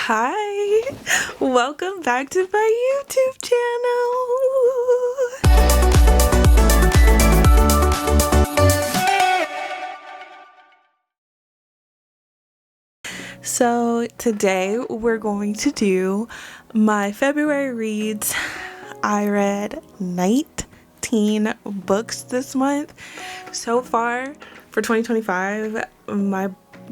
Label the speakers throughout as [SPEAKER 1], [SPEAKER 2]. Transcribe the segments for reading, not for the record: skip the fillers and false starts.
[SPEAKER 1] Hi, welcome back to my YouTube channel. So today we're going to do my February reads. I read 19 books this month. So far for 2025, my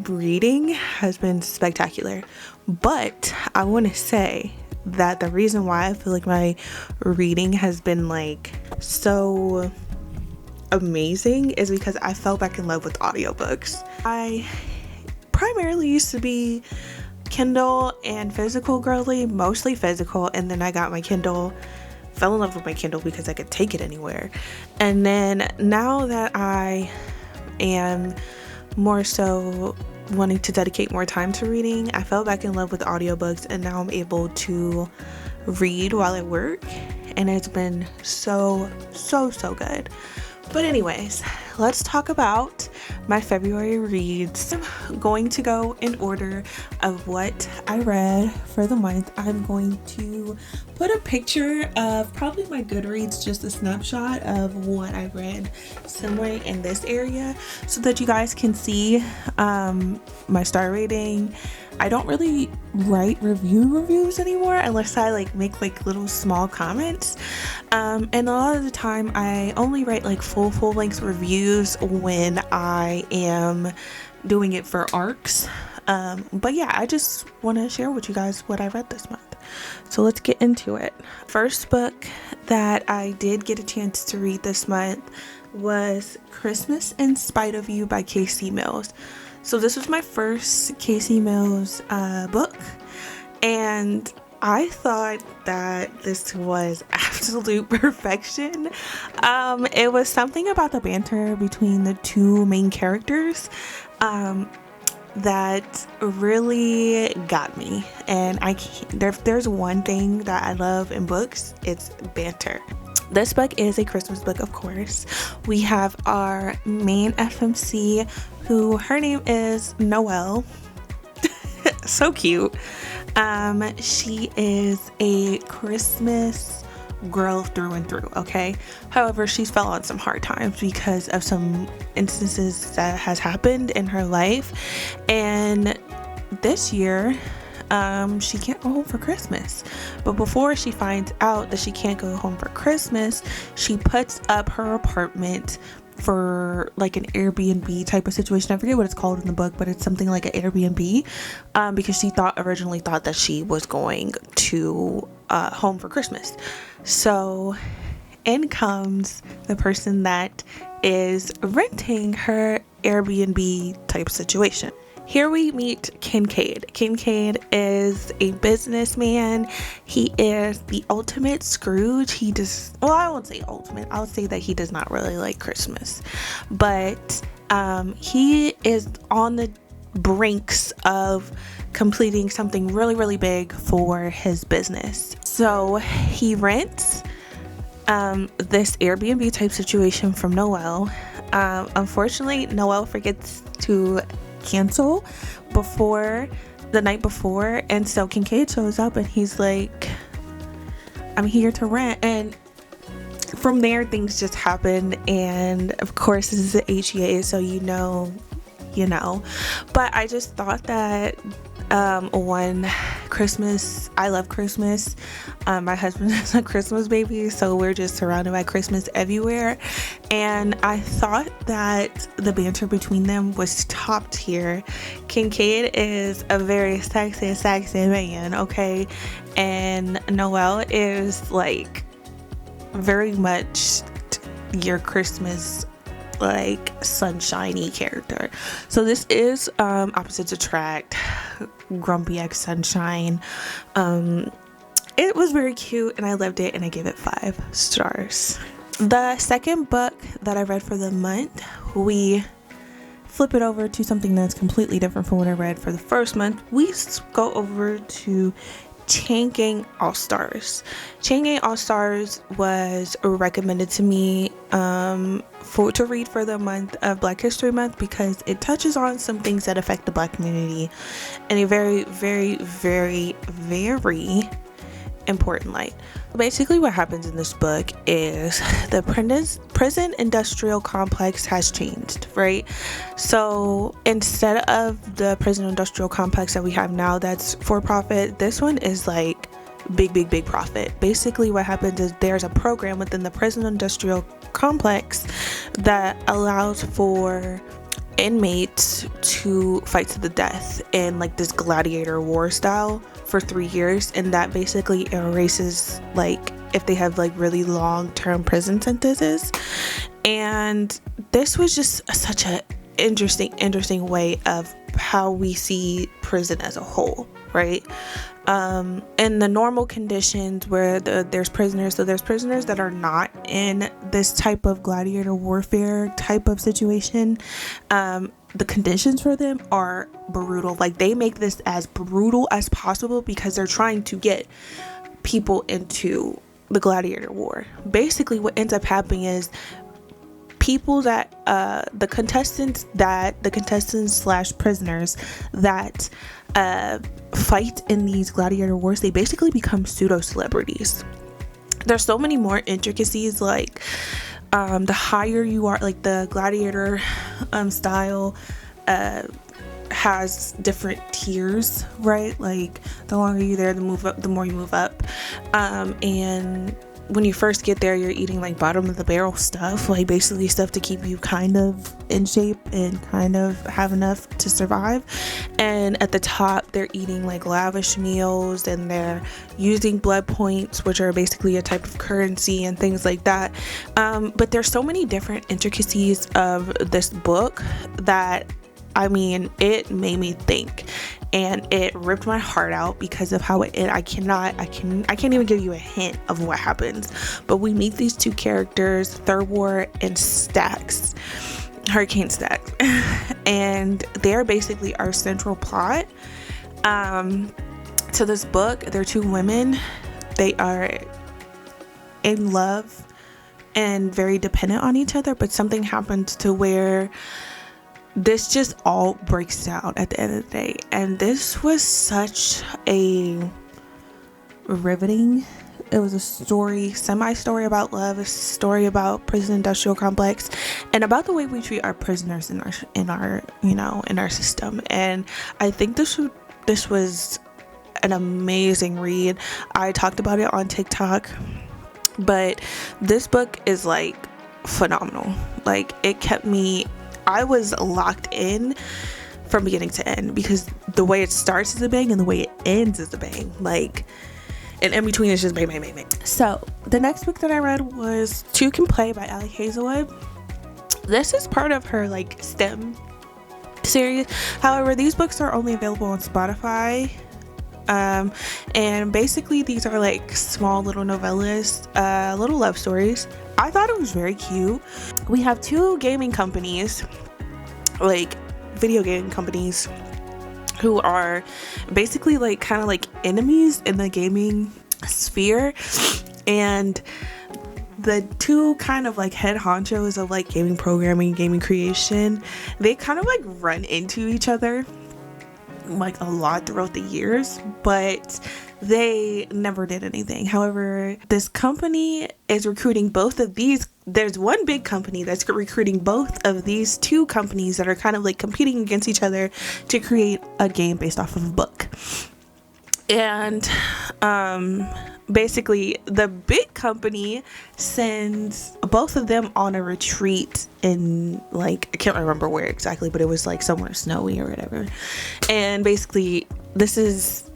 [SPEAKER 1] reading has been spectacular, but I want to say that the reason why I feel like my reading has been like so amazing is because I fell back in love with audiobooks. I primarily used to be Kindle and physical girly, mostly physical, and then I got my Kindle, fell in love with my Kindle because I could take it anywhere. And then now that I am more so wanting to dedicate more time to reading, I fell back in love with audiobooks, and now I'm able to read while I work, and it's been so good. But anyways, let's talk about my February reads. I'm going to go in order of what I read for the month. I'm going to put a picture of probably my Goodreads, just a snapshot of what I read somewhere in this area so that you guys can see my star rating. I don't really write reviews anymore unless I like make like little small comments, and a lot of the time I only write like full length reviews when I am doing it for arcs. But yeah, I just want to share with you guys what I read this month. So let's get into it. First book that I did get a chance to read this month was Christmas in Spite of You by K.C. Mills. So this was my first K.C. Mills book, and I thought that this was absolute perfection. It was something about the banter between the two main characters that really got me. And there's one thing that I love in books, it's banter. This book is a Christmas book, of course. We have our main FMC, who her name is Noelle. So cute. She is a Christmas girl through and through, okay? However, she's fell on some hard times because of some instances that has happened in her life. And this year, she can't go home for Christmas. But before she finds out that she can't go home for Christmas, she puts up her apartment for like an Airbnb type of situation. I forget what it's called in the book, but it's something like an Airbnb, because she originally thought that she was going to home for Christmas. So in comes the person that is renting her Airbnb type situation. Here we meet Kincaid. Kincaid is a businessman. He is the ultimate Scrooge. I won't say ultimate. I'll say that he does not really like Christmas. But he is on the brinks of completing something really big for his business. So he rents this Airbnb type situation from Noelle. Unfortunately, Noelle forgets to cancel the night before, and so Kincaid shows up and he's like, I'm here to rent. And from there things just happen, and of course this is the HEA, so you know. But I just thought that one, Christmas, I love Christmas. My husband is a Christmas baby, so we're just surrounded by Christmas everywhere, and I thought that the banter between them was top tier. Kincaid is a very sexy man, okay, and Noelle is like very much your Christmas like sunshiny character. So this is opposites attract, grumpy ex sunshine. It was very cute and I loved it, and I gave it 5 stars. The second book that I read for the month, we flip it over to something that's completely different from what I read for the first month. We go over to Chain Gang All-Stars. Chain Gang All-Stars was recommended to me to read for the month of Black History Month because it touches on some things that affect the Black community in a very, very, very, very important light. Basically what happens in this book is the prison industrial complex has changed, right? So instead of the prison industrial complex that we have now that's for profit, this one is like big profit. Basically what happens is there's a program within the prison industrial complex that allows for inmates to fight to the death in like this gladiator war style for 3 years, and that basically erases like if they have like really long-term prison sentences. And this was just such a interesting way of how we see prison as a whole, right? In the normal conditions where there's prisoners, so there's prisoners that are not in this type of gladiator warfare type of situation. The conditions for them are brutal. Like they make this as brutal as possible because they're trying to get people into the gladiator war. Basically what ends up happening is people that the contestants / prisoners that fight in these gladiator wars, they basically become pseudo celebrities. There's so many more intricacies, like the higher you are, like the gladiator style has different tiers, right? Like the longer you're there, the more you move up, and when you first get there, you're eating like bottom of the barrel stuff, like basically stuff to keep you kind of in shape and kind of have enough to survive. And at the top, they're eating like lavish meals and they're using blood points, which are basically a type of currency and things like that. But there's so many different intricacies of this book that, I mean, it made me think, and it ripped my heart out because of how I can't even give you a hint of what happens. But we meet these two characters, Thurwar and Hurricane Stacks, and they're basically our central plot to this book. They're two women. They are in love and very dependent on each other, but something happens to where this just all breaks down at the end of the day. And this was such a riveting, it was a semi-story about love, a story about prison industrial complex, and about the way we treat our prisoners in our system. And I think this was an amazing read. I talked about it on TikTok, but this book is like phenomenal. Like I was locked in from beginning to end because the way it starts is a bang and the way it ends is a bang. Like, and in between it's just bang, bang, bang, bang. So the next book that I read was Two Can Play by Hazelwood. This is part of her like STEM series. However, these books are only available on Spotify. And basically these are like small little novellas, little love stories. I thought it was very cute. We have two gaming companies, like video game companies, who are basically like kind of like enemies in the gaming sphere, and the two kind of like head honchos of like gaming programming, gaming creation, they kind of like run into each other like a lot throughout the years, but they never did anything. However, this company is recruiting both of these. There's one big company that's recruiting both of these two companies that are kind of like competing against each other to create a game based off of a book. And basically the big company sends both of them on a retreat in like, I can't remember where exactly, but it was like somewhere snowy or whatever. And basically this is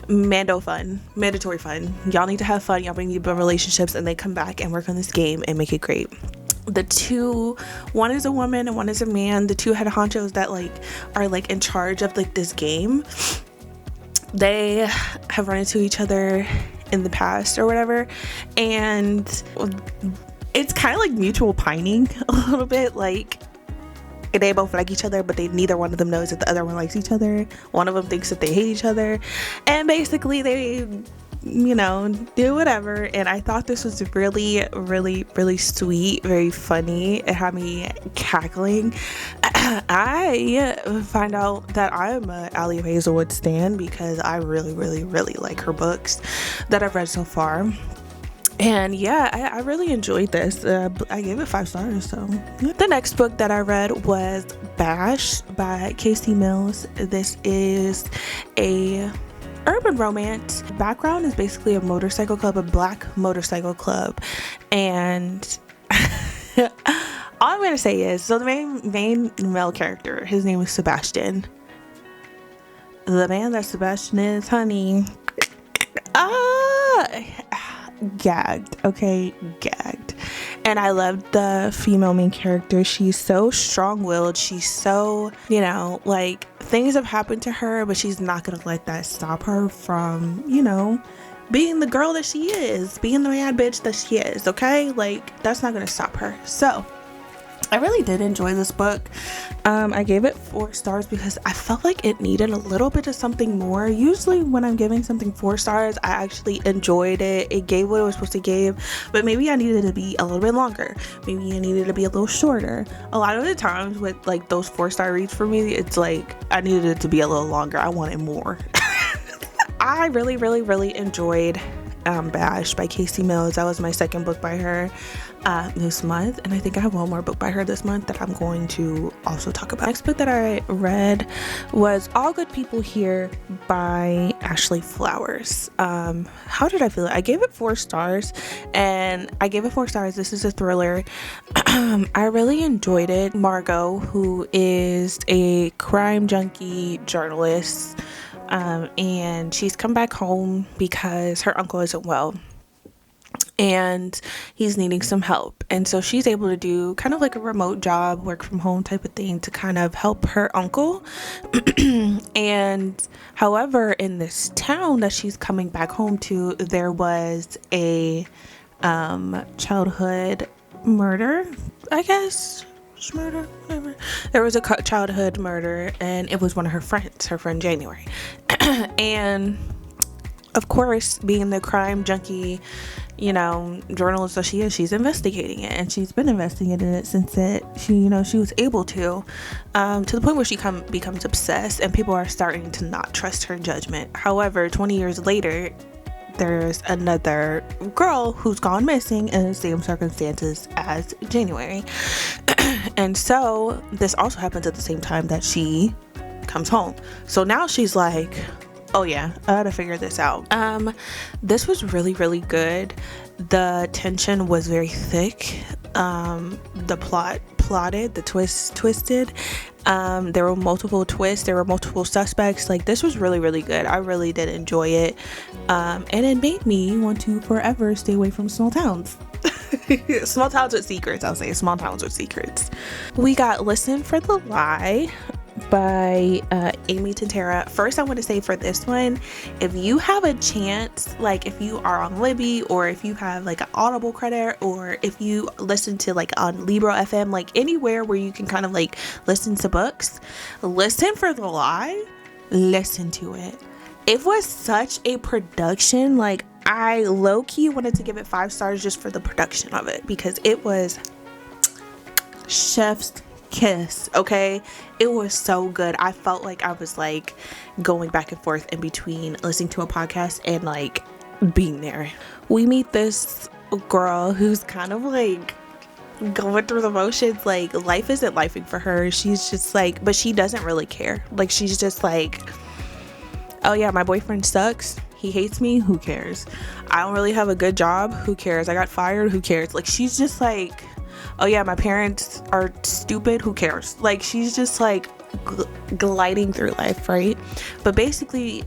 [SPEAKER 1] mandatory fun. Y'all need to have fun, y'all need to build relationships, and they come back and work on this game and make it great. The two, one is a woman and one is a man, the two head honchos that like are like in charge of like this game, they have run into each other in the past or whatever, and it's kind of like mutual pining a little bit. Like they both like each other, but neither one of them knows that the other one likes each other. One of them thinks that they hate each other, and basically they, you know, do whatever. And I thought this was really, really, really sweet, very funny. It had me cackling. I find out that I'm a Allie of Hazelwood stan because I really, really, really like her books that I've read so far. And yeah, I really enjoyed this. I gave it 5 stars. So yeah. The next book that I read was Bash by Casey Mills. This is a urban romance. Background is basically a motorcycle club, a black motorcycle club, and all I'm gonna say is, so the main male character, his name is Sebastian. The man that Sebastian is, honey, gagged. And I loved the female main character. She's so strong-willed. She's so, you know, like, things have happened to her, but she's not gonna let that stop her from, you know, being the girl that she is, being the bad bitch that she is. Okay, like, that's not gonna stop her. So I really did enjoy this book. I gave it 4 stars because I felt like it needed a little bit of something more. Usually when I'm giving something 4 stars, I actually enjoyed it. It gave what it was supposed to give, but maybe I needed it to be a little bit longer. Maybe I needed it to be a little shorter. A lot of the times with like those 4-star reads for me, it's like I needed it to be a little longer. I wanted more. I really, really, really enjoyed Bash by Casey Mills. That was my second book by her this month, and I think I have one more book by her this month that I'm going to also talk about. Next book that I read was All Good People Here by Ashley Flowers. How did I feel? I gave it 4 stars, and I gave it 4 stars. This is a thriller. I really enjoyed it. Margot, who is a crime junkie journalist, and she's come back home because her uncle isn't well and he's needing some help, and so she's able to do kind of like a remote job, work from home type of thing to kind of help her uncle. And however, in this town that she's coming back home to, there was a childhood murder, I guess. Murder, whatever. There was a childhood murder, and it was one of her friends, her friend January. And of course, being the crime junkie, you know, journalist that she is, she's investigating it, and she's been investigating it since she was able to the point where she becomes obsessed, and people are starting to not trust her judgment. However, 20 years later, there's another girl who's gone missing in the same circumstances as January. And so this also happens at the same time that she comes home. So now she's like, oh yeah, I gotta figure this out. This was really, really good. The tension was very thick. The plotted, the twist twisted. There were multiple twists, there were multiple suspects. Like, this was really, really good. I really did enjoy it. And it made me want to forever stay away from small towns. Small towns with secrets, I'll say. Small towns with secrets. We got Listen for the Lie by Amy Tintera. First, I want to say for this one, if you have a chance, like if you are on Libby, or if you have like an Audible credit, or if you listen to like on Libro FM, like anywhere where you can kind of like listen to books, Listen for the Lie, listen to it. It was such a production. Like, I low-key wanted to give it 5 stars just for the production of it, because it was chef's kiss. Okay, it was so good. I felt like I was like going back and forth in between listening to a podcast and like being there. We meet this girl who's kind of like going through the motions. Like, life isn't lifing for her. She's just like, but she doesn't really care. Like, she's just like, oh yeah, my boyfriend sucks, he hates me, who cares? I don't really have a good job, who cares? I got fired, who cares? Like, she's just like, oh yeah, my parents are stupid, who cares? Like, she's just like gliding through life, right? But basically,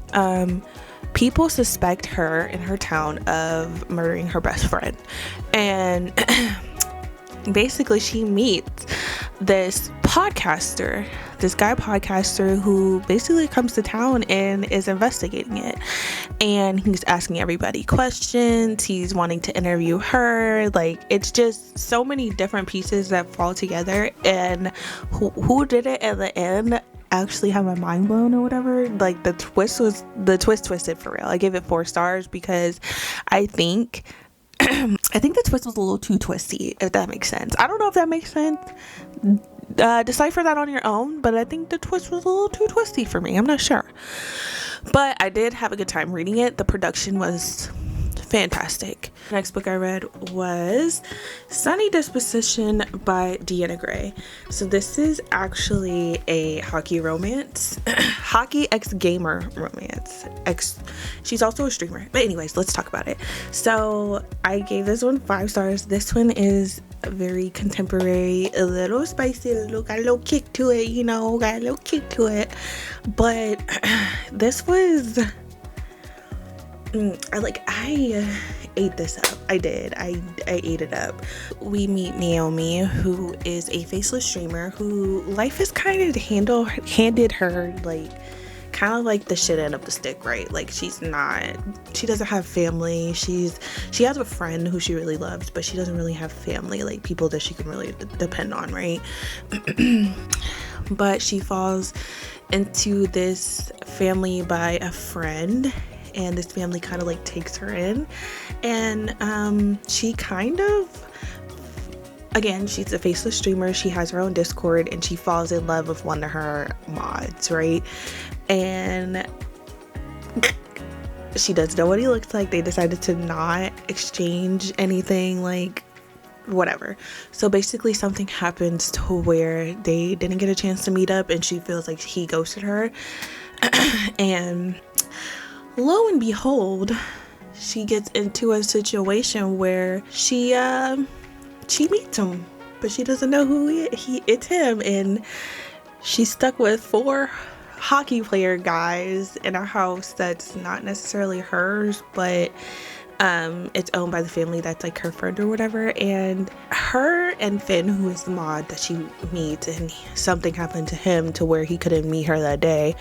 [SPEAKER 1] people suspect her in her town of murdering her best friend, and basically she meets this podcaster this guy podcaster who basically comes to town and is investigating it, and he's asking everybody questions. He's wanting to interview her. Like, it's just so many different pieces that fall together, and who did it at the end actually had my mind blown or whatever. Like, the twist twisted for real. I gave it 4 stars because I think the twist was a little too twisty, if that makes sense. I don't know if that makes sense. Decipher that on your own, but I think the twist was a little too twisty for me. I'm not sure, but I did have a good time reading it. The production was fantastic. The next book I read was Sunny Disposition by Deanna Gray. So this is actually a hockey romance, hockey ex-gamer romance. She's also a streamer, but anyways, let's talk about it. So I gave this one 5 stars. This one is very contemporary, a little spicy, got a little kick to it, got a little kick to it. But this was, I ate this up. I did. I ate it up. We meet Naomi, who is a faceless streamer who life has kind of handed her kind of like the shit end of the stick, right? Like, she doesn't have family. She has a friend who she really loves, but she doesn't really have family, like people that she can really depend on, right? But she falls into this family by a friend, and this family kind of takes her in, and she kind of, again, she's a faceless streamer. She has her own Discord, and she falls in love with one of her mods, right? And she doesn't know what he looks like. They decided to not exchange anything, whatever. So basically something happens to where they didn't get a chance to meet up, and she feels like he ghosted her. And lo and behold, she gets into a situation where she meets him, but she doesn't know who it's him, and she's stuck with 4 hockey player guys in a house that's not necessarily hers, but it's owned by the family that's her friend or whatever. And her and Finn, who is the mod that she meets, and something happened to him to where he couldn't meet her that day,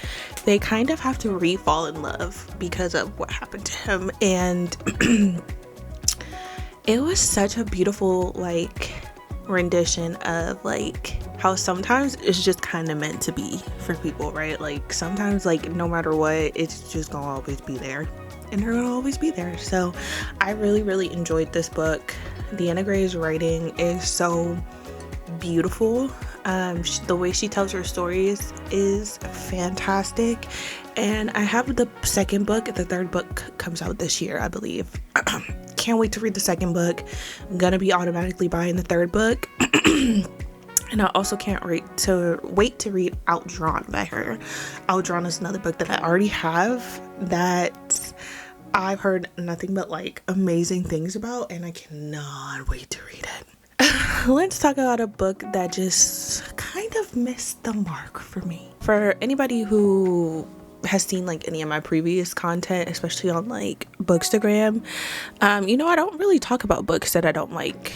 [SPEAKER 1] they kind of have to re-fall in love because of what happened to him. And it was such a beautiful rendition of how sometimes it's just kind of meant to be for people, right? Sometimes no matter what, it's just gonna always be there, and they're gonna always be there. So I really enjoyed this book. Deanna Gray's writing is so beautiful. The way she tells her stories is fantastic, and I have the second book. The third book comes out this year, I believe. Can't wait to read the second book. I'm gonna be automatically buying the third book. And I also can't wait to read Outdrawn by her. Outdrawn is another book that I already have that I've heard nothing but amazing things about, and I cannot wait to read it. Let's talk about a book that just kind of missed the mark for me. For anybody who has seen any of my previous content, especially on Bookstagram, I don't really talk about books that I don't like.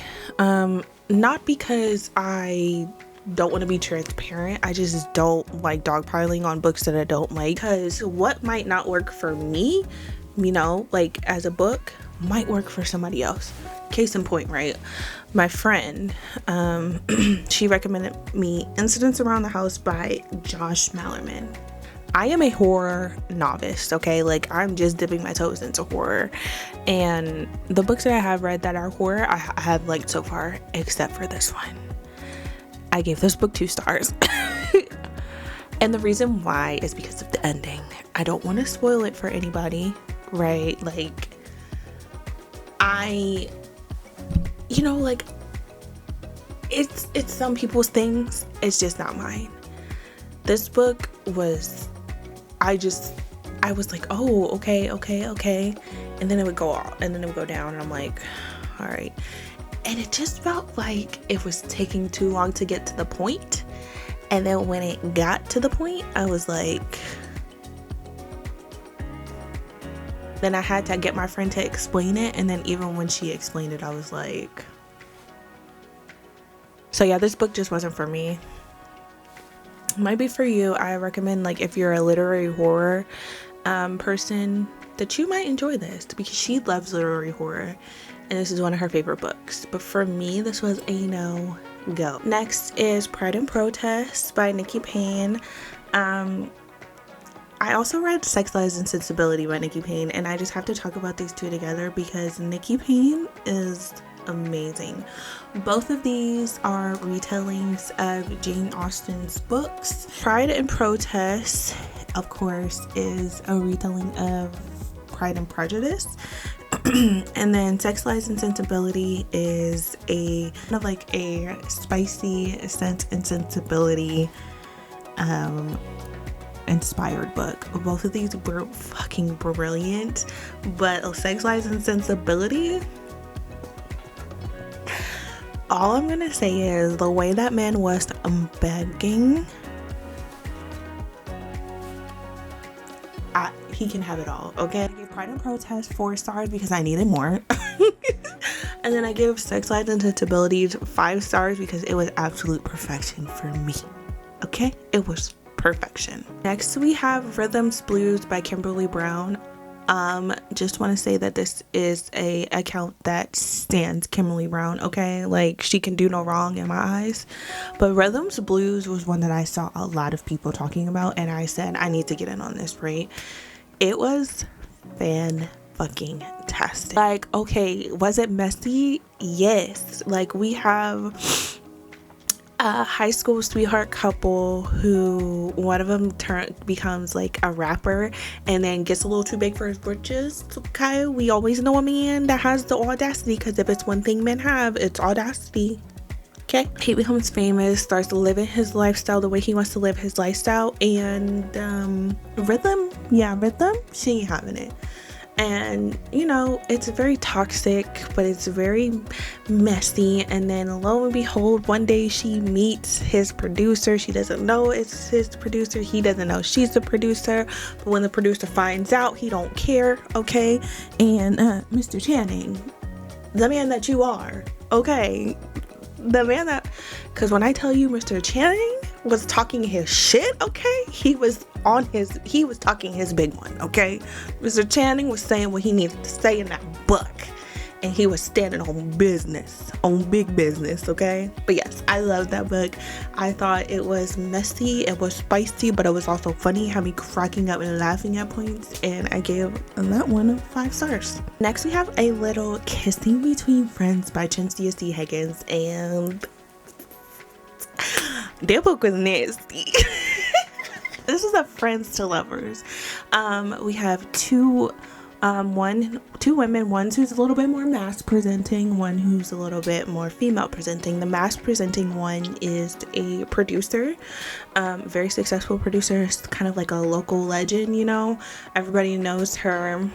[SPEAKER 1] Not because I don't want to be transparent, I just don't like dogpiling on books that I don't like, because what might not work for me, as a book, might work for somebody else. Case in point, right? My friend, she recommended me Incidents Around the House by Josh Malerman. I am a horror novice, okay? I'm just dipping my toes into horror, and the books that I have read that are horror, I have liked so far, except for this one. I gave this book 2 stars. And the reason why is because of the ending. I don't want to spoil it for anybody, right? It's some people's things, it's just not mine. This book was, I was like, oh, okay, and then it would go off, and then it would go down, and I'm like, all right. And it just felt like it was taking too long to get to the point, and then when it got to the point, I was like, then I had to get my friend to explain it, and then even when she explained it, I was like, so yeah, this book just wasn't for me. might be for you. I recommend, like, if you're a literary horror person, that you might enjoy this, because she loves literary horror and this is one of her favorite books. But for me, this was a no-go. Next is Pride and Protest by Nikki Payne. I also read Sex, Lies, and Sensibility by Nikki Payne, and I just have to talk about these two together because Nikki Payne is amazing. Both of these are retellings of Jane Austen's books. Pride and Protest, of course, is a retelling of Pride and Prejudice. And then Sex, Lies, and Sensibility is a kind of like a spicy Sense and Sensibility inspired book. Both of these were fucking brilliant, but Sex, Lies, and Sensibility, all I'm gonna say is the way that man was begging, he can have it all, okay? I gave Pride and Protest 4 stars because I needed more. And then I gave Sex, Lies, and Sensibility 5 stars because it was absolute perfection for me, okay? It was perfection. Next we have Rhythms Blues by Kimberly Brown. Just want to say that this is a account that stands Kimberly Brown, okay? Like, she can do no wrong in my eyes. But Rhythms Blues was one that I saw a lot of people talking about, and I said I need to get in on this, right? It was fan-fucking-tastic. Like, okay, was it messy? Yes. Like, we have a high school sweetheart couple who one of them becomes like a rapper and then gets a little too big for his britches. Okay, we always know a man that has the audacity, because if it's one thing men have, it's audacity. Okay, he becomes famous, starts living his lifestyle the way he wants to live his lifestyle, and Rhythm, she ain't having it. And you know, it's very toxic, but it's very messy. And then lo and behold, one day she meets his producer. She doesn't know it's his producer, he doesn't know she's the producer, but when the producer finds out, he don't care, okay? And Mr. Channing, the man that you are, okay, the man that, because when I tell you Mr. Channing was talking his shit, okay, he was talking his big one, okay? Mr. Channing was saying what he needed to say in that book, and he was standing on business, on big business, okay? But yes, I love that book. I thought it was messy, it was spicy, but it was also funny, had me cracking up and laughing at points, and I gave that one 5 stars. Next we have A Little Kissing Between Friends by Chencia C. Higgins, and that book was nasty. This is a friends to lovers. We have two women, one who's a little bit more mass presenting, one who's a little bit more female presenting. The mass presenting one is a producer, very successful producer, kind of like a local legend, you know, everybody knows her.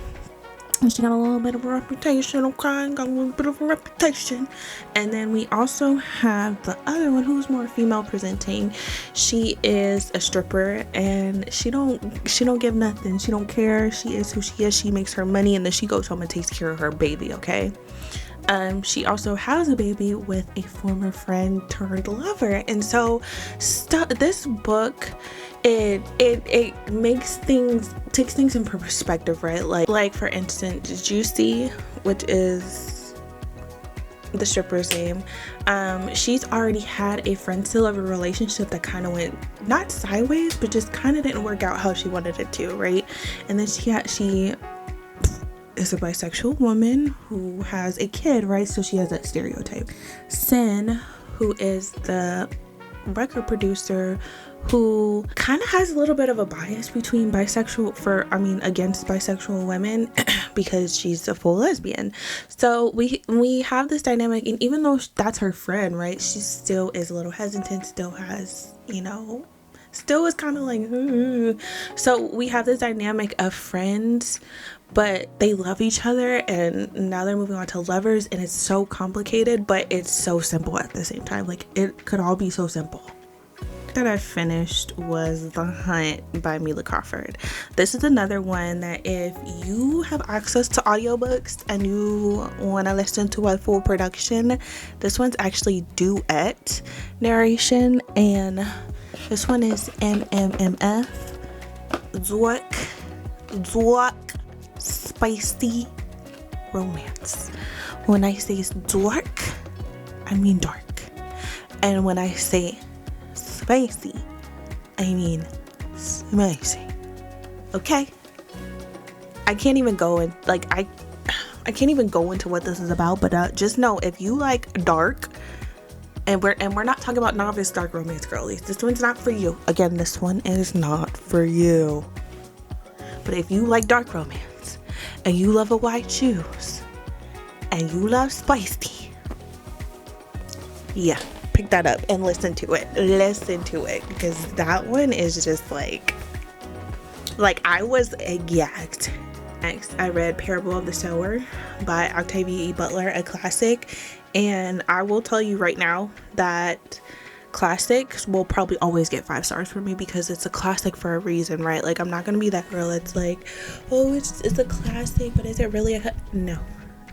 [SPEAKER 1] She got a little bit of a reputation, okay? Got a little bit of a reputation. And then we also have the other one who's more female presenting. She is a stripper, and she don't give nothing. She don't care. She is who she is. She makes her money, and then she goes home and takes care of her baby, okay? She also has a baby with a former friend turned lover. And so this book, it takes things in perspective, right? Like for instance, Juicy, which is the stripper's name, she's already had a friend to lover relationship that kind of went not sideways, but just kind of didn't work out how she wanted it to, right? And then she is a bisexual woman who has a kid, right? So she has that stereotype. Sin, who is the record producer, who kind of has a little bit of a bias between against bisexual women because she's a full lesbian. So we have this dynamic, and even though that's her friend, right, she still is a little hesitant, still has, you know, still is kind of like, ooh. So we have this dynamic of friends, but they love each other, and now they're moving on to lovers, and it's so complicated, but it's so simple at the same time. Like, it could all be so simple. That I finished was The Hunt by Mila Crawford. This is another one that if you have access to audiobooks and you want to listen to a full production, this one's actually duet narration, and This one is MMMF. Zork Spicy Romance. When I say dark, I mean dark. And when I say spicy, I mean spicy. Okay? I can't even go in, like, I can't even go into what this is about, but just know if you like dark, and we're not talking about novice dark romance girlies. This one's not for you. Again, this one is not for you. But if you like dark romance, and you love a white shoes, and you love spicy, yeah, pick that up and listen to it. Because that one is just like I was gagged. Next, I read Parable of the Sower by Octavia E. Butler, a classic. And I will tell you right now that classics will probably always get 5 stars for me because it's a classic for a reason, right? Like, I'm not gonna be that girl that's like, oh, it's a classic, but is it really no,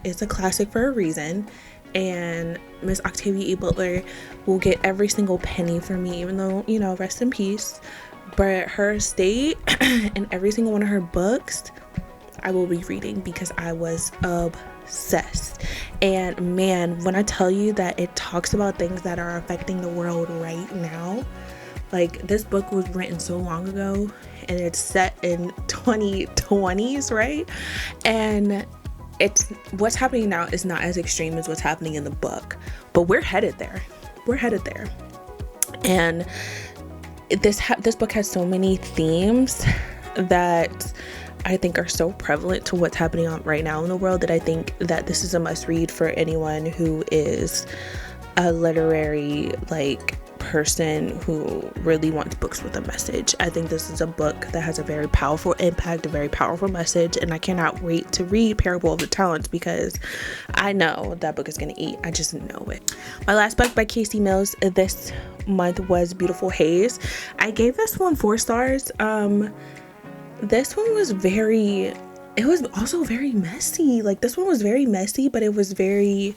[SPEAKER 1] it's a classic for a reason. And Miss Octavia E. Butler will get every single penny for me, even though, you know, rest in peace. But her estate and every single one of her books I will be reading because I was obsessed. And man, when I tell you that it talks about things that are affecting the world right now, like, this book was written so long ago and it's set in 2020s, right? And it's what's happening now is not as extreme as what's happening in the book, but we're headed there. And this book has so many themes that I think are so prevalent to what's happening on right now in the world that I think that this is a must read for anyone who is a literary person who really wants books with a message. I think this is a book that has a very powerful impact, a very powerful message, and I cannot wait to read Parable of the Talents because I know that book is going to eat. I just know it. My last book by Casey Mills this month was Beautiful Haze. I gave this one 4 stars. This one was it was also very messy. Like, this one was very messy, but it was very,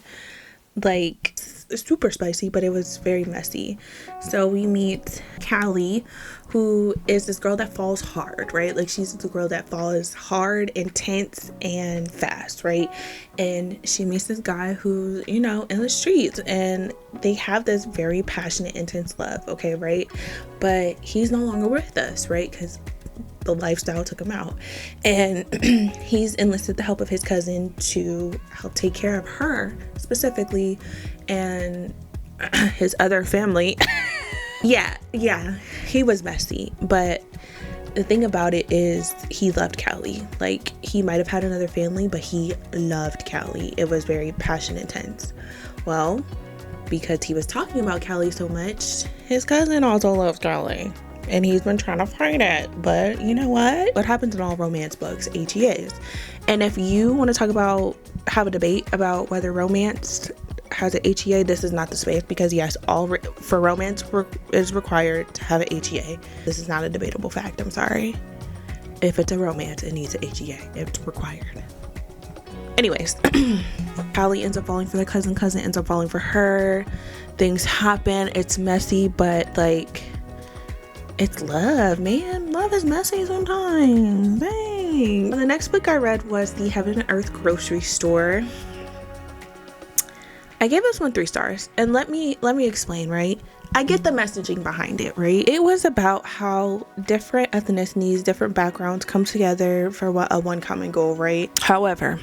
[SPEAKER 1] super spicy, but it was very messy. So we meet Callie, who is this girl that falls hard, right? Like, she's the girl that falls hard, intense, and fast, right? And she meets this guy who's, you know, in the streets, and they have this very passionate, intense love, okay, right? But he's no longer with us, right? Because the lifestyle took him out, and he's enlisted the help of his cousin to help take care of her specifically and his other family. yeah he was messy, but the thing about it is he loved Callie. Like, he might have had another family, but he loved Callie. It was very passionate, intense. Well, because he was talking about Callie so much, his cousin also loves Callie. And he's been trying to fight it. But you know what happens in all romance books? HEAs. And if you want to have a debate about whether romance has an HEA, this is not the space, because yes, for romance is required to have an HEA. This is not a debatable fact. I'm sorry. If it's a romance, it needs an HEA. It's required. Anyways, Callie ends up falling for the cousin ends up falling for her. Things happen. It's messy, but it's love, man. Love is messy sometimes. Dang. The next book I read was The Heaven and Earth Grocery Store. I gave this one 3 stars. And let me explain, right? I get the messaging behind it, right? It was about how different ethnicities, different backgrounds come together for one common goal, right? However,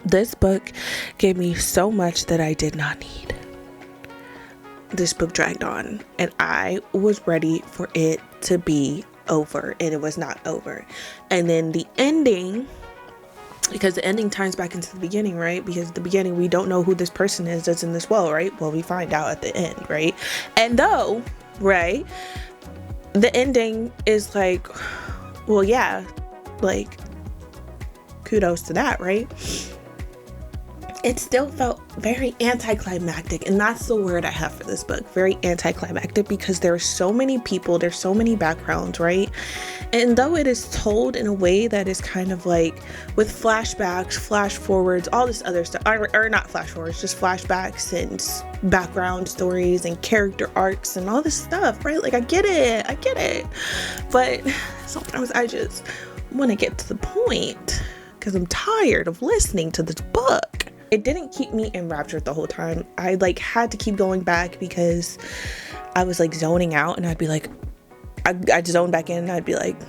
[SPEAKER 1] this book gave me so much that I did not need. This book dragged on, and I was ready for it to be over, and it was not over. And then the ending, because the ending ties back into the beginning, right? Because at the beginning, we don't know who this person is that's in this well, right? Well, we find out at the end, right? And though, right, the ending is well, yeah, kudos to that, right? it still felt very anticlimactic, and that's the word I have for this book, very anticlimactic, because there are so many people, there's so many backgrounds, right? And though it is told in a way that is kind of like with flashbacks, flash forwards, all this other stuff, or not flash forwards, just flashbacks and background stories and character arcs and all this stuff, right? Like I get it, but sometimes I just want to get to the point because I'm tired of listening to this book. It didn't keep me enraptured the whole time. I like had to keep going back because I was like zoning out, and I'd be like, I'd zone back in and I'd be like,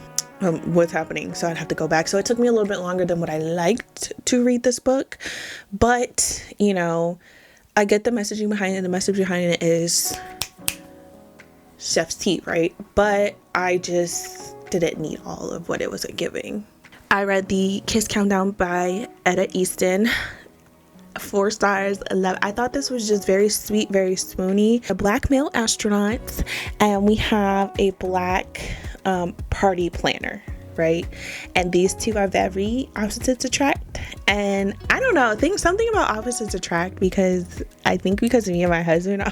[SPEAKER 1] what's happening? So I'd have to go back. So it took me a little bit longer than what I liked to read this book. But, you know, I get the messaging behind it. The message behind it is chef's tea, right? But I just didn't need all of what it was giving. I read The Kiss Countdown by Etta Easton. 4 stars, 11. I thought this was just very sweet, very swoony. A black male astronaut, and we have a black party planner, right? And these two are very opposites attract. And I don't know, I think something about opposites attract, because I think because me and my husband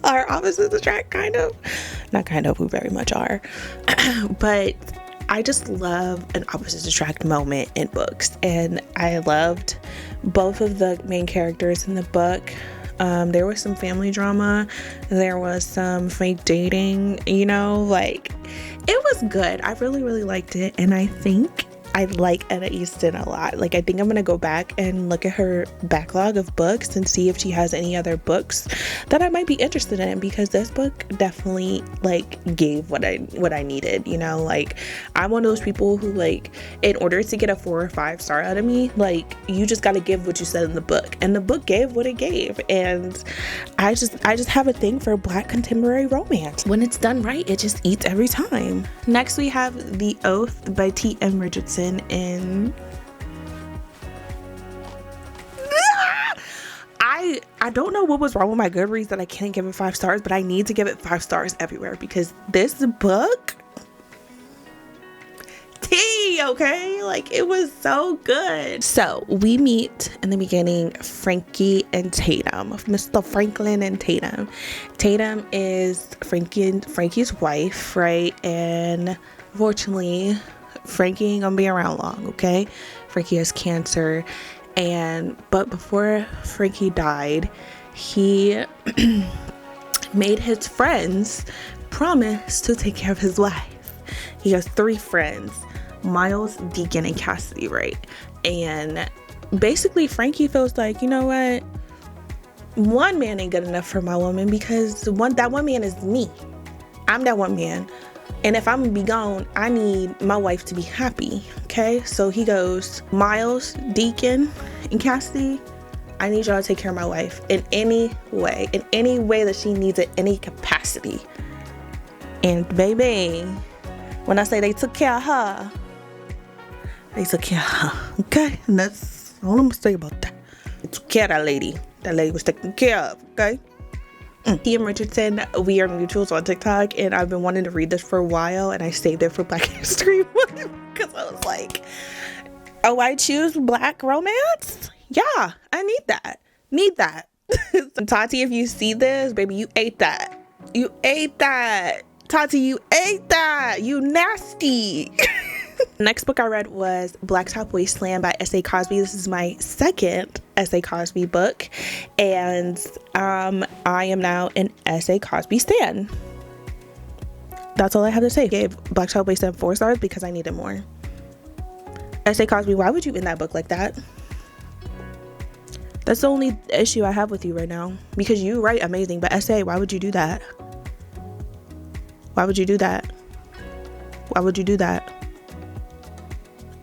[SPEAKER 1] are opposites attract, kind of. Not kind of, we very much are. But I just love an opposites attract moment in books, and I loved both of the main characters in the book. There was some family drama, there was some fake dating, you know, like it was good. I really liked it, and I think I like Etta Easton a lot. Like I think I'm gonna go back and look at her backlog of books and see if she has any other books that I might be interested in, because this book definitely like gave what I needed, you know. Like I'm one of those people who, like, in order to get a 4 or 5 star out of me, like you just got to give what you said in the book, and the book gave what it gave. And I just have a thing for black contemporary romance. When it's done right, it just eats every time. Next we have The Oath by T.M. Richardson. In I don't know what was wrong with my Goodreads that I can't give it 5 stars, but I need to give it 5 stars everywhere, because this book, tea, okay? Like it was so good. So we meet in the beginning Frankie and Tatum, Mr. Franklin and Tatum. Tatum is Frankie's wife, right? And unfortunately, Frankie ain't gonna be around long, okay? Frankie has cancer, but before Frankie died, he made his friends promise to take care of his wife. He has 3 friends, Miles, Deacon, and Cassidy, right? And basically Frankie feels like, you know what? One man ain't good enough for my woman, because that one man is me. I'm that one man. And if I'm gonna be gone, I need my wife to be happy, okay? So he goes, Miles, Deacon, and Cassidy, I need y'all to take care of my wife in any way that she needs it, any capacity. And baby, when I say they took care of her, they took care of her, okay? And that's all I'm gonna say about that. They took care of that lady. That lady was taken care of, okay? T.M. Richardson, we are mutuals on TikTok, and I've been wanting to read this for a while, and I saved it for Black History Month because I was like, oh, I choose black romance? Yeah, I need that. Tati, if you see this, baby, you ate that. Tati, you ate that. You nasty. Next book I read was Blacktop, Wasteland by S.A. Cosby. This is my second S.A. Cosby book, and I am now an S.A. Cosby stan. That's all I have to say. I gave Blacktop, Wasteland 4 stars because I needed more. S.A. Cosby, why would you end that book like that? That's the only issue I have with you right now, because you write amazing, but S.A., why would you do that? Why would you do that? Why would you do that?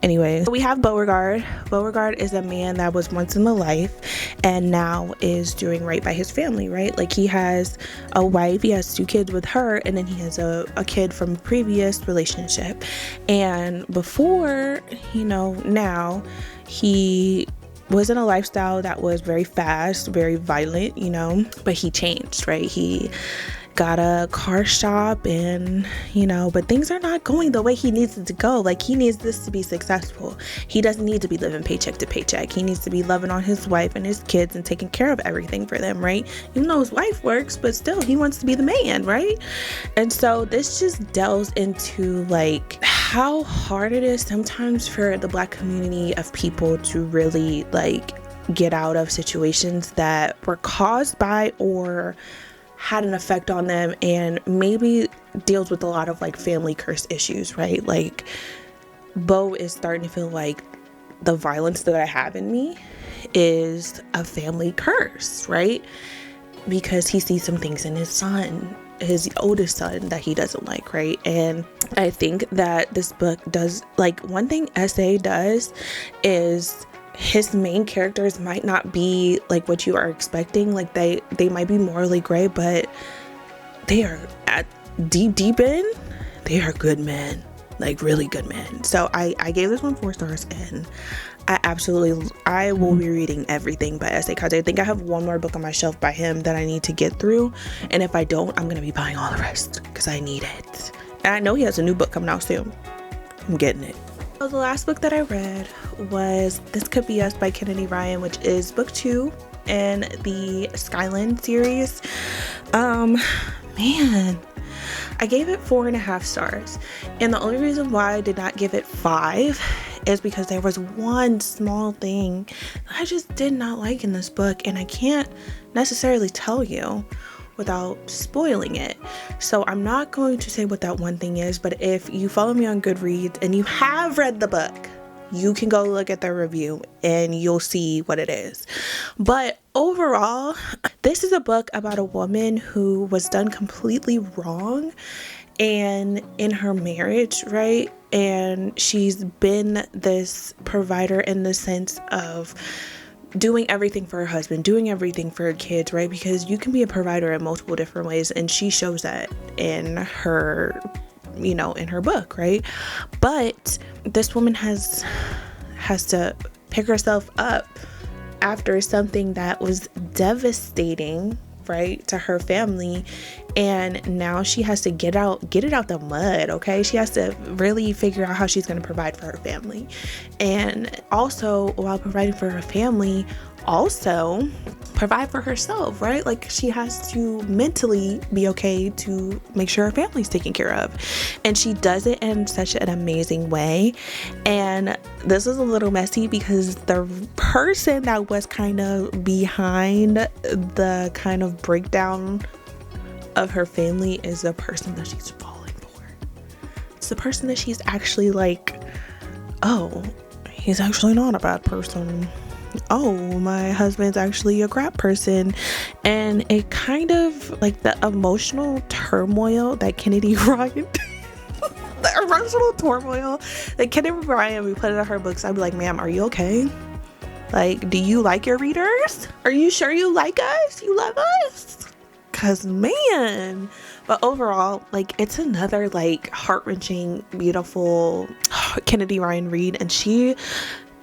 [SPEAKER 1] Anyways, we have Beauregard. Beauregard is a man that was once in the life and now is doing right by his family, right? Like he has a wife, he has 2 kids with her, and then he has a kid from a previous relationship. And before, you know, now he was in a lifestyle that was very fast, very violent, you know, but he changed, right? He got a car shop, and but things are not going the way he needs it to go. Like, he needs this to be successful. He doesn't need to be living paycheck to paycheck. He needs to be loving on his wife and his kids and taking care of everything for them, right? Even though his wife works, but still he wants to be the man, right? And so this just delves into like how hard it is sometimes for the Black community of people to really like get out of situations that were caused by or had an effect on them, and maybe deals with a lot of like family curse issues, right? Like, Bo is starting to feel like the violence that I have in me is a family curse, right? Because he sees some things in his son, his oldest son, that he doesn't like, right? And I think that this book does, like, one thing SA does is his main characters might not be like what you are expecting. Like, they might be morally gray, but they are at deep in, they are good men, like really good men. So I gave this one 4 stars, and I will be reading everything by S.A. Cosby. I think I have one more book on my shelf by him that I need to get through, and if I don't, I'm gonna be buying all the rest because I need it. And I know he has a new book coming out soon. I'm getting it. So the last book that I read was This Could Be Us by Kennedy Ryan, which is book 2 in the Skyland series. Man, I gave it 4.5 stars, and the only reason why I did not give it 5 is because there was one small thing that I just did not like in this book, and I can't necessarily tell you without spoiling it. So I'm not going to say what that one thing is, but if you follow me on Goodreads and you have read the book, you can go look at the review and you'll see what it is. But overall, this is a book about a woman who was done completely wrong and in her marriage, right? And she's been this provider in the sense of doing everything for her husband, doing everything for her kids, right? Because you can be a provider in multiple different ways, and she shows that in her, in her book, right? But this woman has to pick herself up after something that was devastating, right, to her family, and now she has to get it out the mud, okay? She has to really figure out how she's going to provide for her family, and also while providing for her family, also provide for herself, right? Like, she has to mentally be okay to make sure her family's taken care of, and she does it in such an amazing way. And this is a little messy because the person that was kind of behind the kind of breakdown of her family is the person that she's falling for. It's the person that she's actually like, oh, he's actually not a bad person. Oh, my husband's actually a crap person. And it kind of like the emotional turmoil that Kennedy Ryan the emotional turmoil that Kennedy Ryan we put in her books, I'd be like, ma'am, are you okay? Like, do you like your readers? Are you sure you like us? You love us? Cause man, but overall, like, it's another like heart-wrenching, beautiful Kennedy Ryan read. And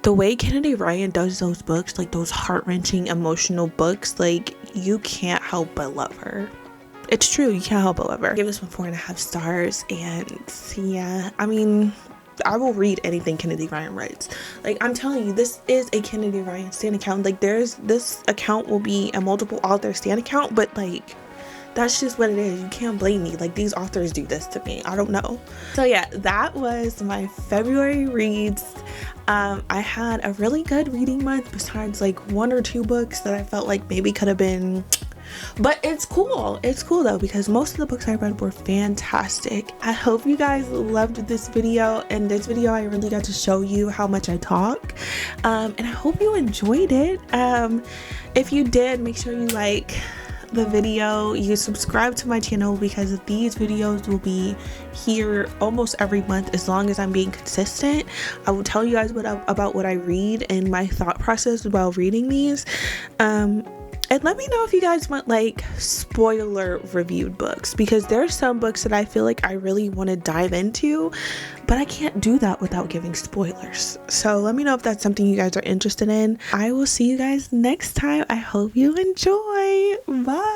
[SPEAKER 1] the way Kennedy Ryan does those books, like those heart-wrenching emotional books, like, you can't help but love her. It's true, you can't help but love her. I give this one 4.5 stars, and yeah, I mean, I will read anything Kennedy Ryan writes. Like, I'm telling you, this is a Kennedy Ryan stan account. Like, this account will be a multiple author stan account, but like, that's just what it is. You can't blame me. Like, these authors do this to me. I don't know. So yeah, that was my February reads. I had a really good reading month besides like 1 or 2 books that I felt like maybe could have been, but it's cool. It's cool though, because most of the books I read were fantastic. I hope you guys loved this video. In this video, I really got to show you how much I talk, and I hope you enjoyed it. If you did, make sure you like the video, you subscribe to my channel, because these videos will be here almost every month as long as I'm being consistent. I will tell you guys about what I read and my thought process while reading these, and let me know if you guys want like spoiler reviewed books, because there's some books that I feel like I really want to dive into, but I can't do that without giving spoilers. So let me know if that's something you guys are interested in. I will see you guys next time. I hope you enjoy. Bye.